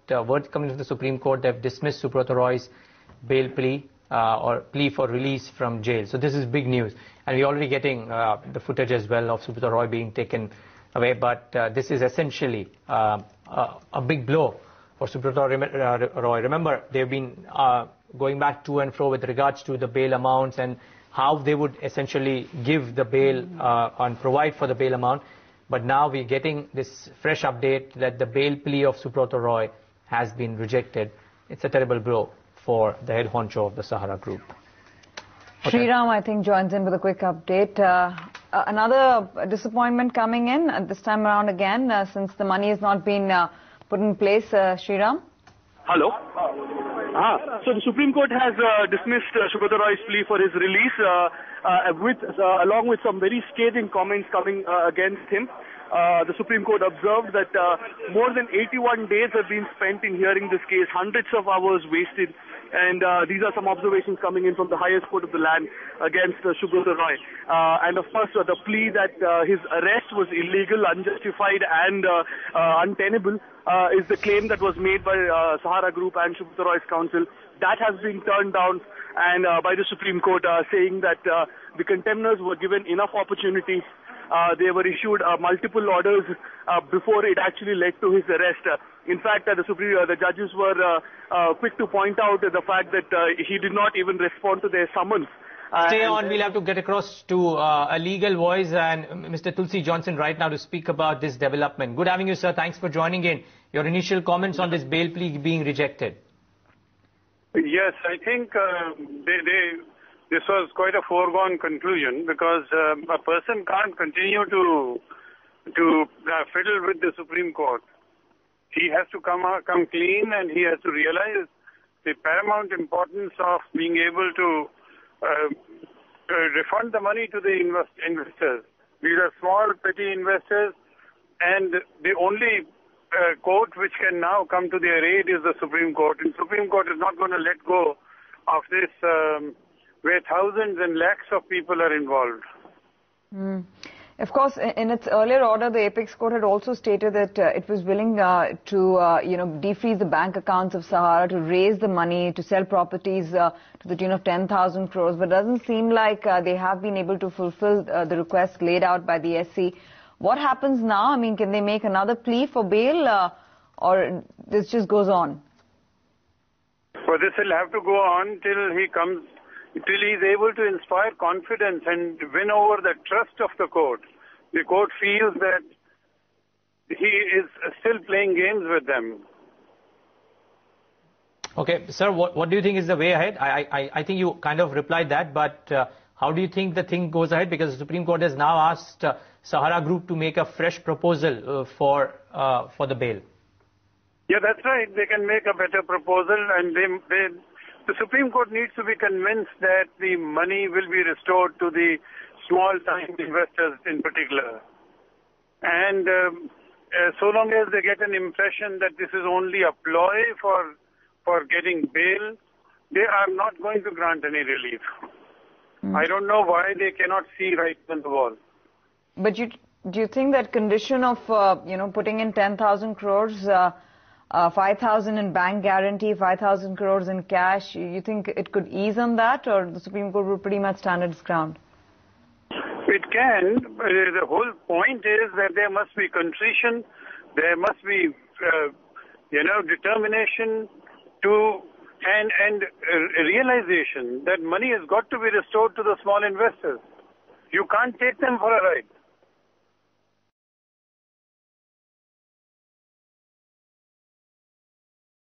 word coming from the Supreme Court. They've dismissed Subrata Roy's bail plea or plea for release from jail. So this is big news. And we're already getting the footage as well of Subrata Roy being taken away. But this is essentially a big blow for Subrata Roy. Remember, they've been going back to and fro with regards to the bail amounts and how they would essentially give the bail and provide for the bail amount. But now we're getting this fresh update that the bail plea of Subrata Roy has been rejected. It's a terrible blow for the head honcho of the Sahara Group. Okay. Sriram, I think, joins in with a quick update. Another disappointment coming in this time around again, since the money has not been put in place. Sriram? Hello. So the Supreme Court has dismissed Subrata Roy's plea for his release, along with some very scathing comments coming against him. The Supreme Court observed that more than 81 days have been spent in hearing this case, hundreds of hours wasted, and these are some observations coming in from the highest court of the land against Subrata Roy. And of course, the plea that his arrest was illegal, unjustified, and untenable is the claim that was made by Sahara Group and Subrata Roy's counsel. That has been turned down and by the Supreme Court, saying that the contemners were given enough opportunity. They were issued multiple orders before it actually led to his arrest. In fact, the judges were quick to point out the fact that he did not even respond to their summons. Stay on, we'll have to get across to a legal voice and Mr. Tulsi Johnson right now to speak about this development. Good having you, sir. Thanks for joining in. Your initial comments on this bail plea being rejected. Yes, I think this was quite a foregone conclusion, because a person can't continue to fiddle with the Supreme Court. He has to come clean, and he has to realize the paramount importance of being able to refund the money to the investors. These are small, petty investors, and the only court which can now come to their aid is the Supreme Court. And Supreme Court is not going to let go of this where thousands and lakhs of people are involved. Of course, in its earlier order, the Apex Court had also stated that it was willing to, defreeze the bank accounts of Sahara, to raise the money, to sell properties to the tune of 10,000 crores. But it doesn't seem like they have been able to fulfill the request laid out by the SC. What happens now? I mean, can they make another plea for bail, or this just goes on? Well, this will have to go on till he's able to inspire confidence and win over the trust of the court. The court feels that he is still playing games with them. Okay, sir, what do you think is the way ahead? I think you kind of replied that, but how do you think the thing goes ahead? Because the Supreme Court has now asked Sahara Group to make a fresh proposal for the bail. Yeah, that's right. They can make a better proposal, and the Supreme Court needs to be convinced that the money will be restored to the small-time investors in particular. And so long as they get an impression that this is only a ploy for getting bail, they are not going to grant any relief. I don't know why they cannot see right on the wall. But do you think that condition of, putting in 10,000 crores, 5,000 in bank guarantee, 5,000 crores in cash, you think it could ease on that, or the Supreme Court will pretty much stand its ground? It can. The whole point is that there must be contrition, there must be, determination and realization that money has got to be restored to the small investors. You can't take them for a ride.